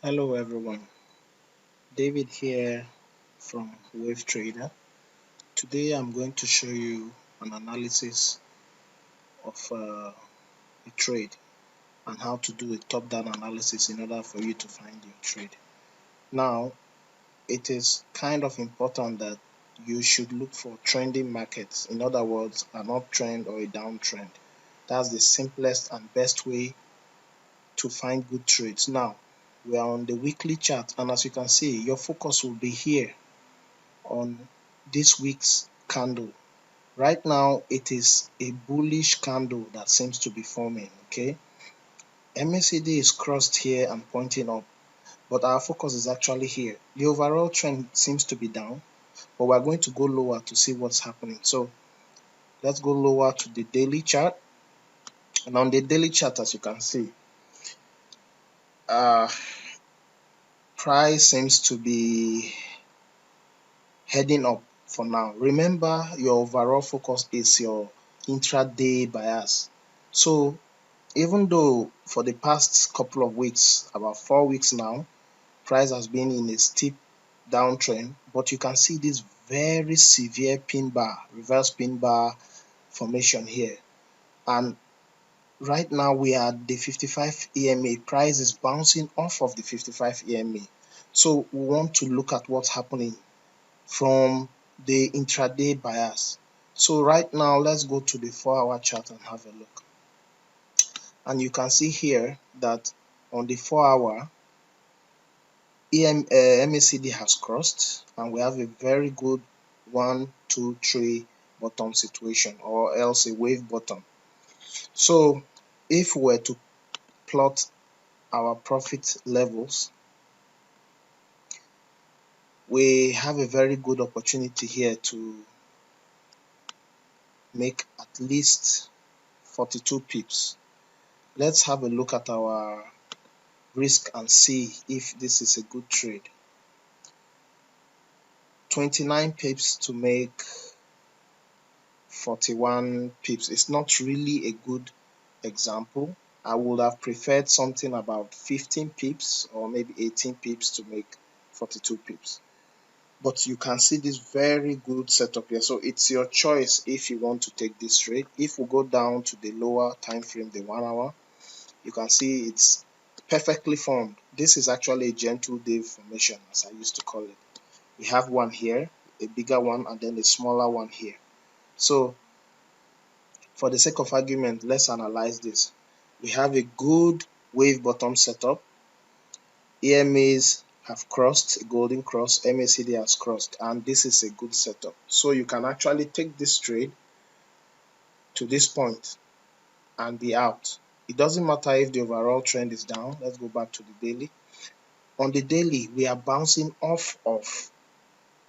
Hello everyone, David here from Wave Trader. Today I'm going to show you an analysis of a trade and how to do a top-down analysis in order for you to find your trade. Now, it is kind of important that you should look for trending markets. In other words, an uptrend or a downtrend. That's the simplest and best way to find good trades. Now, we are on the weekly chart, and as you can see, your focus will be here on this week's candle. Right now it is a bullish candle that seems to be forming. Okay, MACD is crossed here and pointing up, but our focus is actually here. The overall trend seems to be down, but we're going to go lower to see what's happening. So let's go lower to the daily chart, and on the daily chart, as you can see, price seems to be heading up for now. Remember, your overall focus is your intraday bias. So even though for the past couple of weeks, about 4 weeks now, price has been in a steep downtrend, but you can see this very severe pin bar, reverse pin bar formation here. And right now we are at the 55 EMA. Price is bouncing off of the 55 EMA. So we want to look at what's happening from the intraday bias. So right now, let's go to the 4-hour chart and have a look. And you can see here that on the 4-hour, MACD has crossed, and we have a very good 1, 2, 3 bottom situation, or else a wave bottom. So if we were to plot our profit levels, we have a very good opportunity here to make at least 42 pips. Let's have a look at our risk and see if this is a good trade. 29 pips to make 41 pips. It's not really a good example. I would have preferred something about 15 pips or maybe 18 pips to make 42 pips. But you can see this very good setup here. So it's your choice if you want to take this trade. If we go down to the lower time frame, the 1 hour, you can see it's perfectly formed. This is actually a gentle wave formation, as I used to call it. We have one here, a bigger one, and then a smaller one here. So for the sake of argument, let's analyze this. We have a good wave bottom setup. EMAs have crossed, a golden cross, MACD has crossed, and this is a good setup. So you can actually take this trade to this point and be out. It doesn't matter if the overall trend is down. Let's go back to the daily. On the daily, we are bouncing off of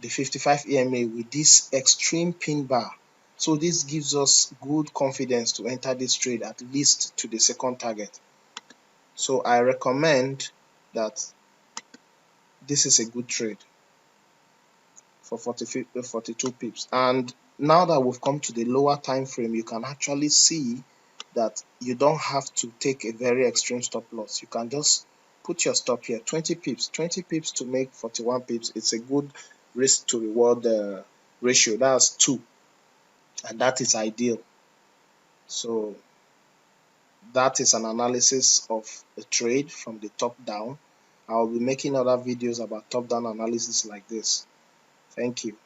the 55 EMA with this extreme pin bar. So this gives us good confidence to enter this trade at least to the second target. So I recommend that this is a good trade for 42 pips. And now that we've come to the lower time frame, you can actually see that you don't have to take a very extreme stop loss. You can just put your stop here, 20 pips to make 41 pips. It's a good risk to reward ratio. That's 2, and that is ideal. So that is an analysis of a trade from the top down. I'll be making other videos about top down analysis like this. Thank you.